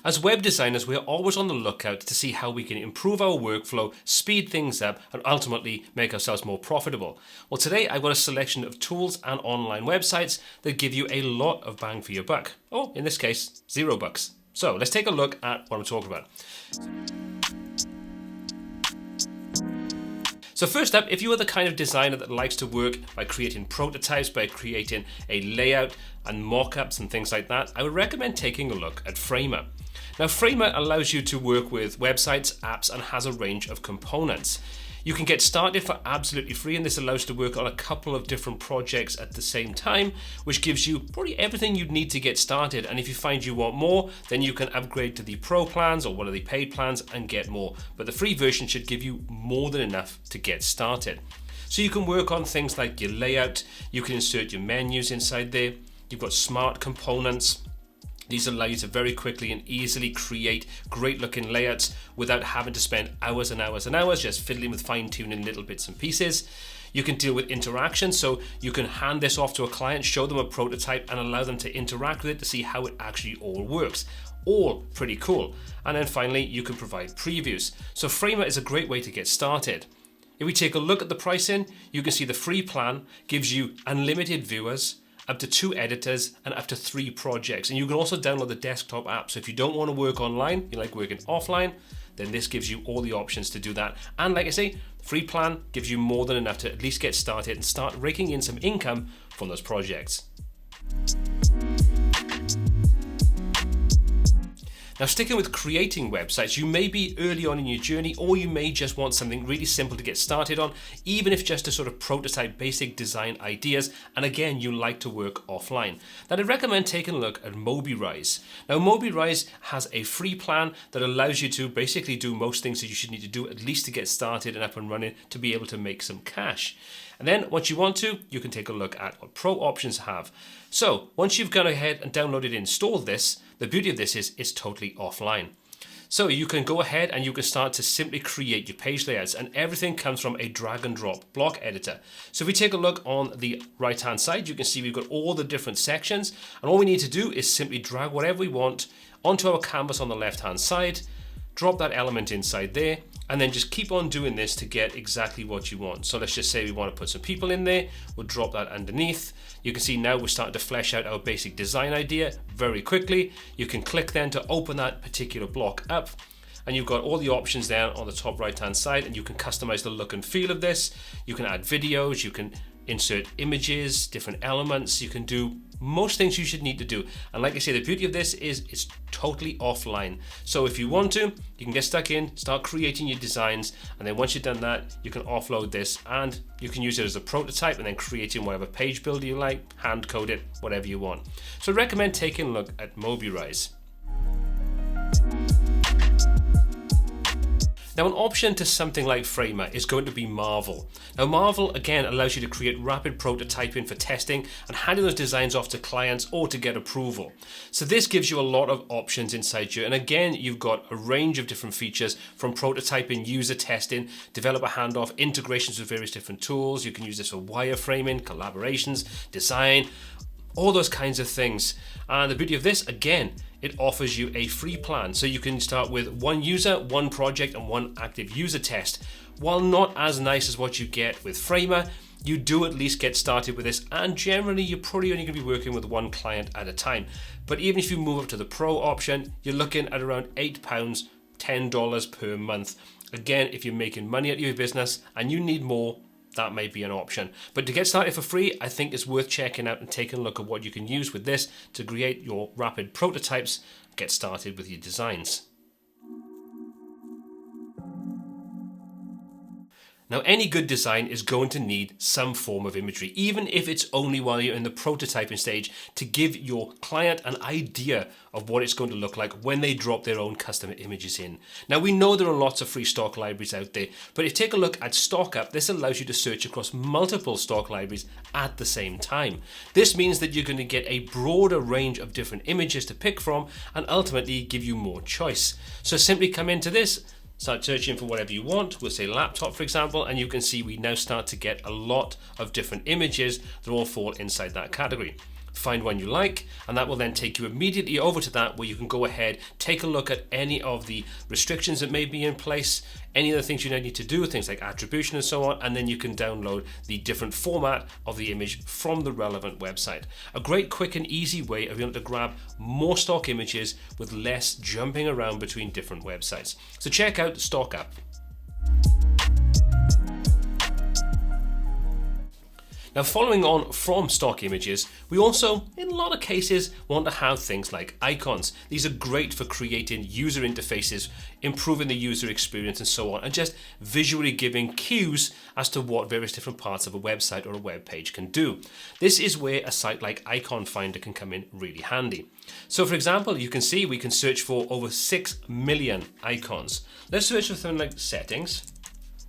As web designers, we're always on the lookout to see how we can improve our workflow, speed things up, and ultimately make ourselves more profitable. Well, today I've got a selection of tools and online websites that give you a lot of bang for your buck, or in this case, $0. So let's take a look at what I'm talking about. So first up, if you are the kind of designer that likes to work by creating prototypes, by creating a layout and mock-ups and things like that, I would recommend taking a look at Framer. Now, Framer allows you to work with websites, apps, and has a range of components. You can get started for absolutely free, and this allows you to work on a couple of different projects at the same time, which gives you probably everything you'd need to get started. And if you find you want more, then you can upgrade to the pro plans or one of the paid plans and get more. But the free version should give you more than enough to get started. So you can work on things like your layout, you can insert your menus inside there, you've got smart components. These allow you to very quickly and easily create great looking layouts without having to spend hours and hours and hours just fiddling with fine-tuning little bits and pieces. You can deal with interaction, so you can hand this off to a client, show them a prototype and allow them to interact with it to see how it actually all works. All pretty cool. And then finally, you can provide previews. So Framer is a great way to get started. If we take a look at the pricing, you can see the free plan gives you unlimited viewers, up to 2 editors, and up to 3 projects. And you can also download the desktop app. So if you don't want to work online, you like working offline, then this gives you all the options to do that. And like I say, free plan gives you more than enough to at least get started and start raking in some income from those projects. Now, sticking with creating websites, you may be early on in your journey, or you may just want something really simple to get started on, even if just to sort of prototype basic design ideas, and again, you like to work offline. Then I'd recommend taking a look at MobiRise. Now, MobiRise has a free plan that allows you to basically do most things that you should need to do at least to get started and up and running to be able to make some cash. And then once you want to, you can take a look at what pro options have. So once you've gone ahead and downloaded and installed this, the beauty of this is it's totally offline. So you can go ahead and you can start to simply create your page layouts, and everything comes from a drag and drop block editor. So if we take a look on the right hand side, you can see we've got all the different sections, and all we need to do is simply drag whatever we want onto our canvas on the left hand side, drop that element inside there, and then just keep on doing this to get exactly what you want. So let's just say we want to put some people in there, we'll drop that underneath. You can see now we're starting to flesh out our basic design idea very quickly. You can click then to open that particular block up, and you've got all the options there on the top right hand side, and you can customize the look and feel of this. You can add videos, you can insert images, different elements, you can do most things you should need to do. And like I say, the beauty of this is it's totally offline. So if you want to, you can get stuck in, start creating your designs, and then once you've done that, you can offload this and you can use it as a prototype and then creating whatever page builder you like, hand code it, whatever you want. So I recommend taking a look at MobiRise. Now, an option to something like Framer is going to be Marvel. Now, Marvel again allows you to create rapid prototyping for testing and handing those designs off to clients or to get approval. So this gives you a lot of options inside you. And again, you've got a range of different features from prototyping, user testing, developer handoff, integrations with various different tools. You can use this for wireframing, collaborations, design, all those kinds of things. And the beauty of this, again, it offers you a free plan. So you can start with 1 user, 1 project, and 1 active user test. While not as nice as what you get with Framer, you do at least get started with this, and generally you're probably only going to be working with 1 client at a time. But even if you move up to the pro option, you're looking at around £8, $10 per month. Again, if you're making money out of your business and you need more, that may be an option. But to get started for free, I think it's worth checking out and taking a look at what you can use with this to create your rapid prototypes, get started with your designs. Now, any good design is going to need some form of imagery, even if it's only while you're in the prototyping stage, to give your client an idea of what it's going to look like when they drop their own custom images in. Now, we know there are lots of free stock libraries out there, but if you take a look at StockUp, this allows you to search across multiple stock libraries at the same time. This means that you're going to get a broader range of different images to pick from and ultimately give you more choice. So simply come into this, start searching for whatever you want. We'll say laptop, for example, and you can see we now start to get a lot of different images that all fall inside that category. find one you like, and that will then take you immediately over to that where you can go ahead, take a look at any of the restrictions that may be in place, any of the things you need to do, things like attribution and so on, and then you can download the different format of the image from the relevant website. A great, quick and easy way of being able to grab more stock images with less jumping around between different websites. So check out StockUp. Now, following on from stock images, we also, in a lot of cases, want to have things like icons. These are great for creating user interfaces, improving the user experience and so on, and just visually giving cues as to what various different parts of a website or a web page can do. This is where a site like ICONFINDER can come in really handy. So for example, you can see we can search for over 6 million icons. Let's search for something like settings.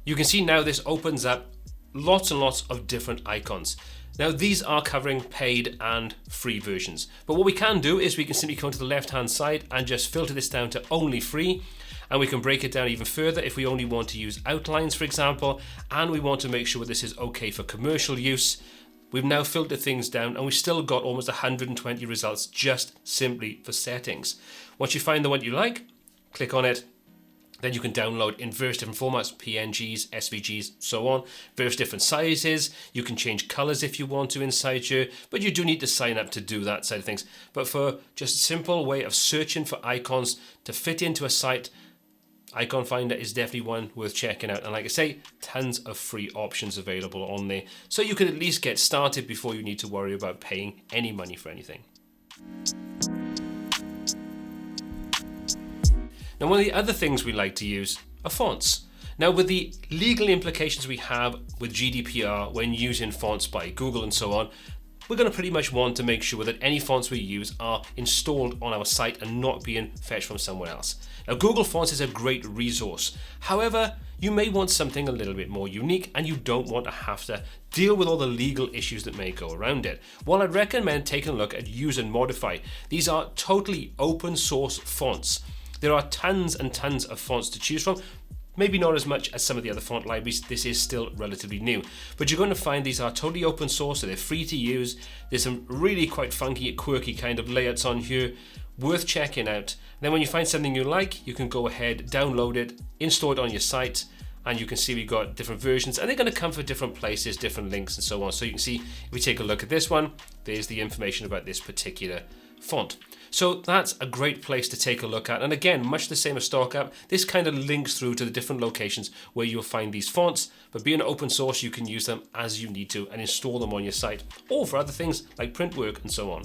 You can see now this opens up lots and lots of different icons. Now these are covering paid and free versions, but what we can do is we can simply come to the left hand side and just filter this down to only free, and we can break it down even further if we only want to use outlines, for example, and we want to make sure this is okay for commercial use. We've now filtered things down and we've still got almost 120 results just simply for settings. Once you find the one you like, click on it. Then you can download in various different formats, PNGs, SVGs, so on, various different sizes. You can change colors if you want to inside here, but you do need to sign up to do that side of things. But for just a simple way of searching for icons to fit into a site, ICONFINDER is definitely one worth checking out. And like I say, tons of free options available on there. So you can at least get started before you need to worry about paying any money for anything. Now, one of the other things we like to use are fonts. Now, with the legal implications we have with GDPR when using fonts by Google and so on, we're going to pretty much want to make sure that any fonts we use are installed on our site and not being fetched from somewhere else. Now, Google Fonts is a great resource. However, you may want something a little bit more unique and you don't want to have to deal with all the legal issues that may go around it. Well, I'd recommend taking a look at Use and Modify. These are totally open source fonts. There are tons and tons of fonts to choose from. Maybe not as much as some of the other font libraries. This is still relatively new, but you're going to find these are totally open source, so they're free to use. There's some really quite funky, quirky kind of layouts on here, worth checking out. Then when you find something you like, you can go ahead, download it, install it on your site, and you can see we've got different versions, and they're going to come for different places, different links and so on. So you can see, if we take a look at this one, there's the information about this particular font. So that's a great place to take a look at. And again, much the same as StockUp, this kind of links through to the different locations where you'll find these fonts, but being open source, you can use them as you need to and install them on your site, or for other things like print work and so on.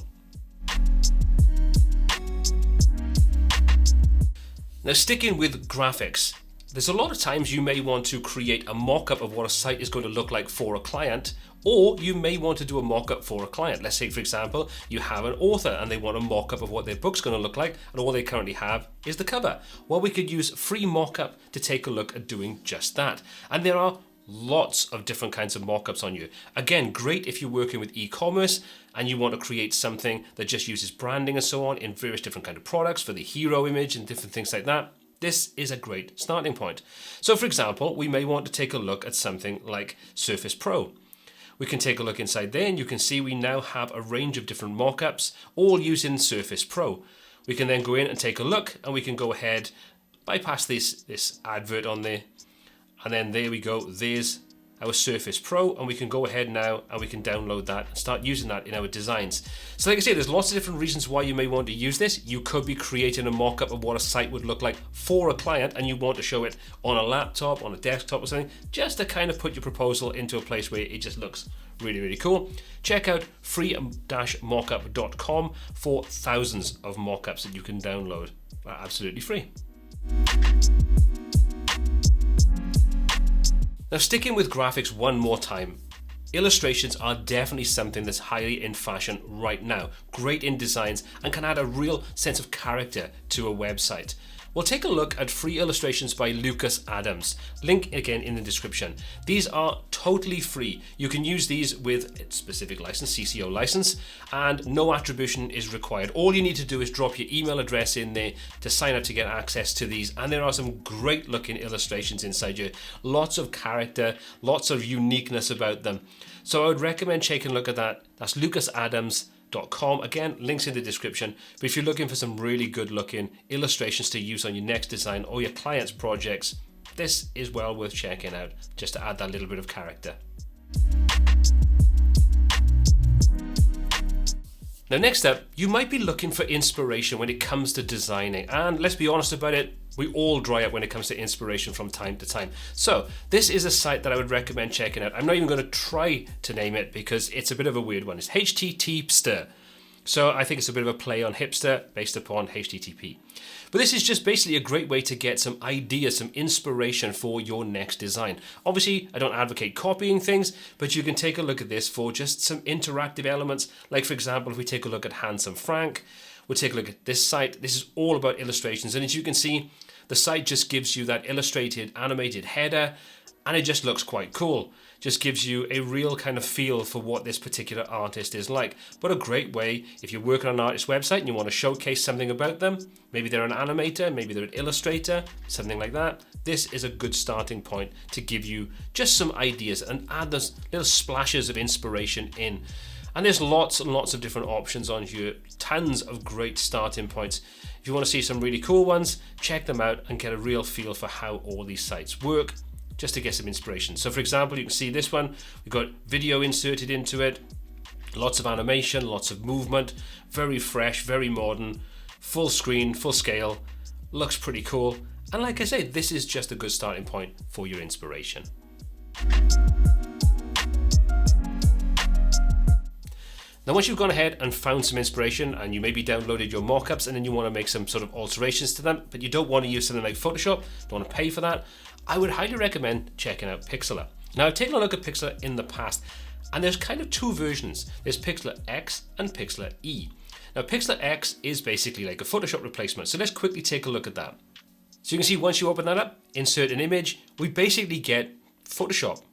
Now, sticking with graphics, there's a lot of times you may want to create a mock-up of what a site is going to look like for a client, or you may want to do a mock-up for a client. Let's say, for example, you have an author and they want a mock-up of what their book's going to look like, and all they currently have is the cover. Well, we could use free mock-up to take a look at doing just that. And there are lots of different kinds of mock-ups on you. Again, great if you're working with e-commerce and you want to create something that just uses branding and so on in various different kind of products for the hero image and different things like that. This is a great starting point. So for example, we may want to take a look at something like Surface Pro. We can take a look inside there and you can see we now have a range of different mockups, all using Surface Pro. We can then go in and take a look, and we can go ahead, bypass this advert on there, and then there we go, there's our Surface Pro, and we can go ahead now and we can download that and start using that in our designs. So like I say, there's lots of different reasons why you may want to use this. You could be creating a mock-up of what a site would look like for a client, and you want to show it on a laptop, on a desktop or something, just to kind of put your proposal into a place where it just looks really, really cool. Check out free-mockup.com for thousands of mockups that you can download. Absolutely free. Now, sticking with graphics one more time, illustrations are definitely something that's highly in fashion right now. Great in designs and can add a real sense of character to a website. We'll take a look at free illustrations by LUKASZ. Link again in the description. These are totally free. You can use these with a specific license, CCO license, and no attribution is required. All you need to do is drop your email address in there to sign up to get access to these, and there are some great looking illustrations inside here. Lots of character, lots of uniqueness about them. So I would recommend taking a look at that. That's LUKASZ. WORDPRESS.com. Again, links in the description. But if you're looking for some really good looking illustrations to use on your next design or your client's projects, this is well worth checking out, just to add that little bit of character. Now next up, you might be looking for inspiration when it comes to designing, and let's be honest about it, we all dry up when it comes to inspiration from time to time. So this is a site that I would recommend checking out. I'm not even going to try to name it because it's a bit of a weird one. It's HTTPster. So I think it's a bit of a play on hipster based upon HTTP. But this is just basically a great way to get some ideas, some inspiration for your next design. Obviously, I don't advocate copying things, but you can take a look at this for just some interactive elements. Like for example, if we take a look at Handsome Frank, we'll take a look at this site. This is all about illustrations. And as you can see, the site just gives you that illustrated, animated header, and it just looks quite cool. Just gives you a real kind of feel for what this particular artist is like. But a great way, if you're working on an artist's website and you want to showcase something about them, maybe they're an animator, maybe they're an illustrator, something like that, this is a good starting point to give you just some ideas and add those little splashes of inspiration in. And there's lots and lots of different options on here, tons of great starting points. If you want to see some really cool ones, check them out and get a real feel for how all these sites work, just to get some inspiration. So for example, you can see this one, we've got video inserted into it, lots of animation, lots of movement, very fresh, very modern, full screen, full scale, looks pretty cool. And like I say, this is just a good starting point for your inspiration. Now once you've gone ahead and found some inspiration and you maybe downloaded your mockups and then you want to make some sort of alterations to them, but you don't want to use something like Photoshop, don't want to pay for that, I would highly recommend checking out Pixlr. Now I've taken a look at Pixlr in the past and there's kind of two versions. There's Pixlr X and Pixlr E. Now Pixlr X is basically like a Photoshop replacement, so let's quickly take a look at that. So you can see once you open that up, insert an image, we basically get Photoshop,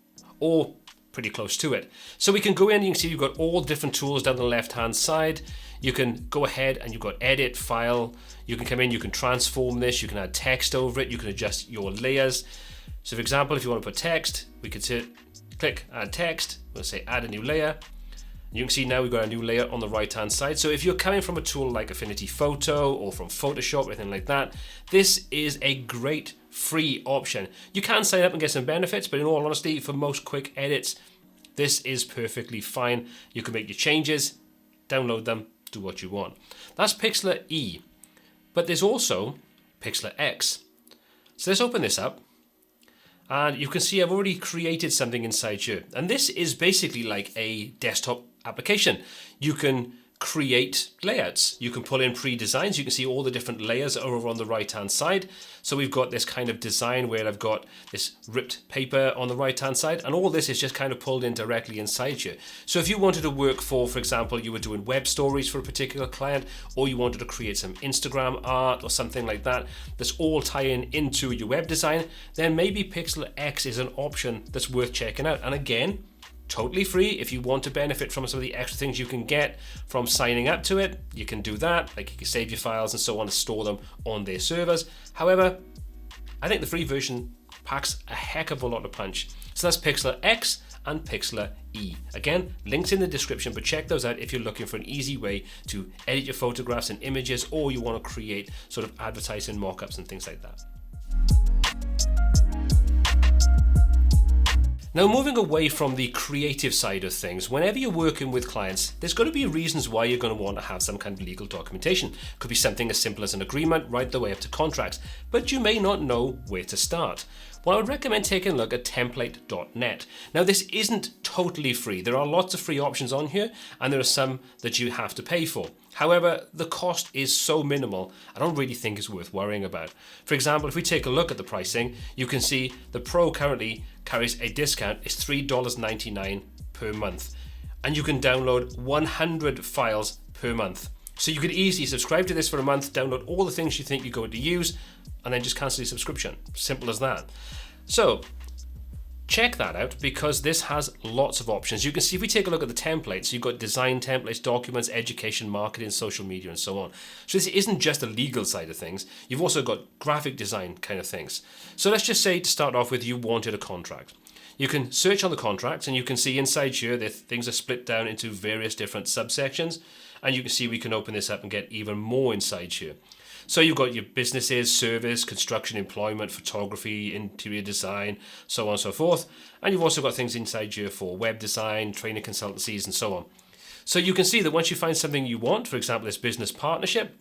or pretty close to it. So we can go in, you can see you've got all different tools down the left hand side. You can go ahead and you've got edit, file, you can come in, you can transform this, you can add text over it, you can adjust your layers. So for example, if you want to put text, we could click add text, we'll say add a new layer. You can see now we've got a new layer on the right hand side. So if you're coming from a tool like Affinity Photo or from Photoshop or anything like that, this is a great free option. You can sign up and get some benefits, but in all honesty, for most quick edits, this is perfectly fine. You can make your changes, download them, do what you want. That's Pixlr E, but there's also Pixlr X. So let's open this up. And you can see I've already created something inside here. And this is basically like a desktop application. You can create layouts. You can pull in pre-designs. You can see all the different layers over on the right-hand side. So we've got this kind of design where I've got this ripped paper on the right-hand side, and all this is just kind of pulled in directly inside here. So if you wanted to work for example, you were doing web stories for a particular client, or you wanted to create some Instagram art or something like that, that's all tying into your web design, then maybe Pixlr X is an option that's worth checking out. And again, totally free. If you want to benefit from some of the extra things you can get from signing up to it, you can do that. Like you can save your files and so on and store them on their servers. However, I think the free version packs a heck of a lot of punch. So that's Pixlr X and Pixlr E. Again, links in the description, but check those out if you're looking for an easy way to edit your photographs and images, or you want to create sort of advertising mockups and things like that. Now, moving away from the creative side of things, whenever you're working with clients, there's got to be reasons why you're going to want to have some kind of legal documentation. Could be something as simple as an agreement, right the way up to contracts, but you may not know where to start. Well, I would recommend taking a look at template.net. Now, this isn't totally free. There are lots of free options on here, and there are some that you have to pay for. However, the cost is so minimal, I don't really think it's worth worrying about. For example, if we take a look at the pricing, you can see the Pro currently carries a discount. It's $3.99 per month. And you can download 100 files per month. So you could easily subscribe to this for a month, download all the things you think you're going to use, and then just cancel your subscription. Simple as that. So check that out, because this has lots of options. You can see if we take a look at the templates, you've got design templates, documents, education, marketing, social media, and so on. So this isn't just a legal side of things. You've also got graphic design kind of things. So let's just say to start off with, you wanted a contract. You can search on the contracts, and you can see inside here that things are split down into various different subsections. And you can see we can open this up and get even more inside here. So you've got your businesses, service, construction, employment, photography, interior design, so on and so forth. And you've also got things inside here for web design, training consultancies, and so on. So you can see that once you find something you want, for example, this business partnership,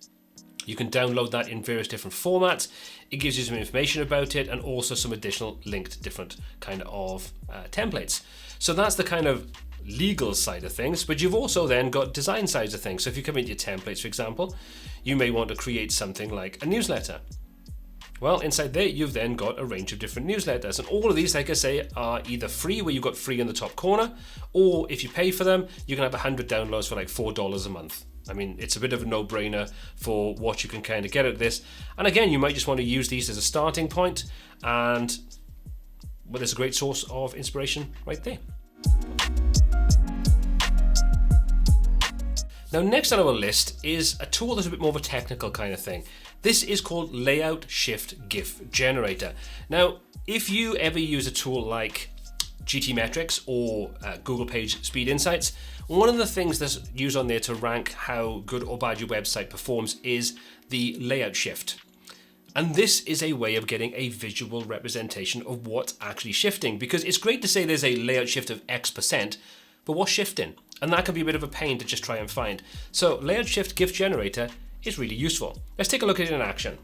you can download that in various different formats. It gives you some information about it and also some additional linked different kind of templates. So that's the kind of legal side of things, but you've also then got design sides of things. So if you come into your templates, for example, you may want to create something like a newsletter. Well, inside there, you've then got a range of different newsletters. And all of these, like I say, are either free, where you've got free in the top corner, or if you pay for them, you can have 100 downloads for like $4 a month. I mean, it's a bit of a no-brainer for what you can kind of get at this. And again, you might just want to use these as a starting point, and well, there's a great source of inspiration right there. Now, next on our list is a tool that's a bit more of a technical kind of thing. This is called Layout Shift GIF Generator. Now, if you ever use a tool like GTmetrix or Google Page Speed Insights, one of the things that's used on there to rank how good or bad your website performs is the layout shift. And this is a way of getting a visual representation of what's actually shifting, because it's great to say there's a layout shift of X%, but what's shifting? And that can be a bit of a pain to just try and find. So Layout Shift GIF Generator is really useful. Let's take a look at it in action.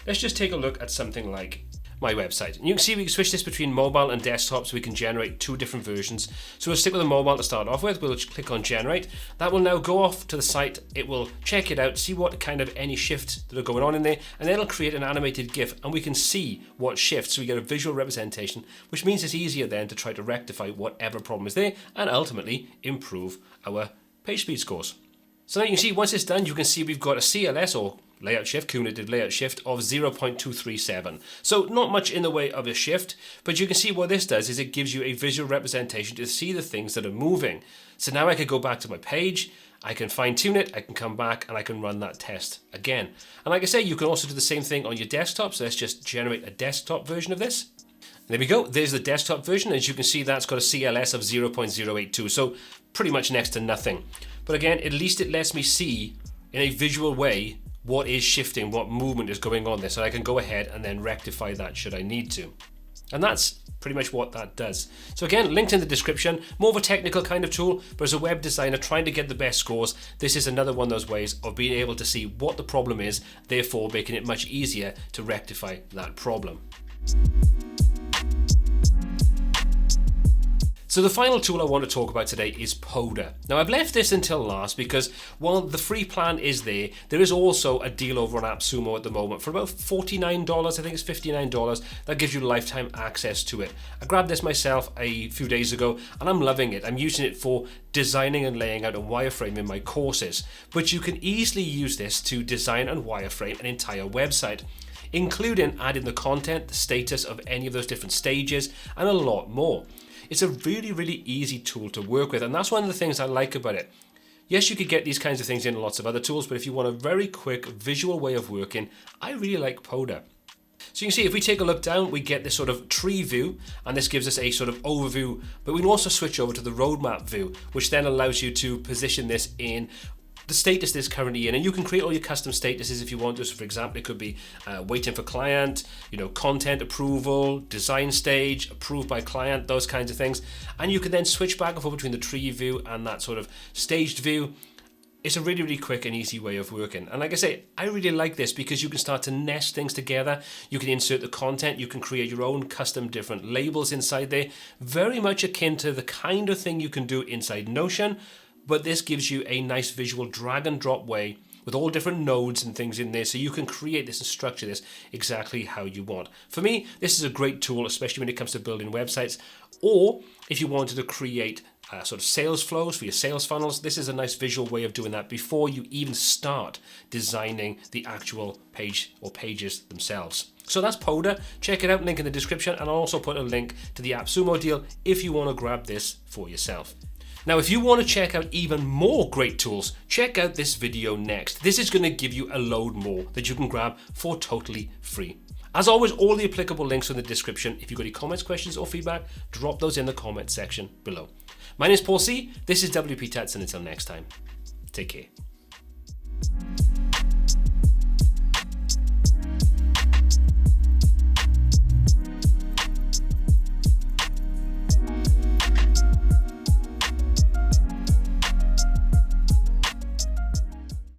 Let's just take a look at something like my website. And you can see we can switch this between mobile and desktop, so we can generate two different versions. So we'll stick with the mobile to start off with. We'll click on generate. That will now go off to the site. It will check it out, see what kind of any shifts that are going on in there, and then it'll create an animated GIF, and we can see what shifts. So we get a visual representation, which means it's easier then to try to rectify whatever problem is there and ultimately improve our page speed scores. So now you can see once it's done, you can see we've got a CLS, or layout shift, cumulative layout shift, of 0.237. So not much in the way of a shift, but you can see what this does is it gives you a visual representation to see the things that are moving. So now I could go back to my page, I can fine tune it, I can come back and I can run that test again. And like I say, you can also do the same thing on your desktop. So let's just generate a desktop version of this. There we go, there's the desktop version. As you can see, that's got a CLS of 0.082, so pretty much next to nothing. But again, at least it lets me see in a visual way what is shifting, what movement is going on there, so I can go ahead and then rectify that should I need to. And that's pretty much what that does. So again, linked in the description, more of a technical kind of tool, but as a web designer trying to get the best scores, this is another one of those ways of being able to see what the problem is, therefore making it much easier to rectify that problem. So the final tool I want to talk about today is PODA. Now I've left this until last because while the free plan is there is also a deal over on AppSumo at the moment for about $49, I think it's $59, that gives you lifetime access to it. I grabbed this myself a few days ago and I'm loving it. I'm using it for designing and laying out a wireframe in my courses, but you can easily use this to design and wireframe an entire website, including adding the content, the status of any of those different stages, and a lot more. It's a really, really easy tool to work with, and that's one of the things I like about it. Yes, you could get these kinds of things in lots of other tools, but if you want a very quick visual way of working, I really like PODA. So you can see if we take a look down, we get this sort of tree view, and this gives us a sort of overview, but we can also switch over to the roadmap view, which then allows you to position this in the status this is currently in, and you can create all your custom statuses if you want to. So for example, it could be waiting for client, content approval, design stage, approved by client, those kinds of things. And you can then switch back and forth between the tree view and that sort of staged view. It's a really, really quick and easy way of working. And like I say, I really like this because you can start to nest things together. You can insert the content. You can create your own custom different labels inside there. Very much akin to the kind of thing you can do inside Notion. But this gives you a nice visual drag and drop way with all different nodes and things in there, so you can create this and structure this exactly how you want. For me, this is a great tool, especially when it comes to building websites, or if you wanted to create sort of sales flows for your sales funnels, this is a nice visual way of doing that before you even start designing the actual page or pages themselves. So that's PODA. Check it out, link in the description, and I'll also put a link to the AppSumo deal if you want to grab this for yourself. Now, if you want to check out even more great tools, check out this video next. This is going to give you a load more that you can grab for totally free. As always, all the applicable links are in the description. If you've got any comments, questions, or feedback, drop those in the comment section below. My name is Paul C. This is WPTuts, and until next time, take care.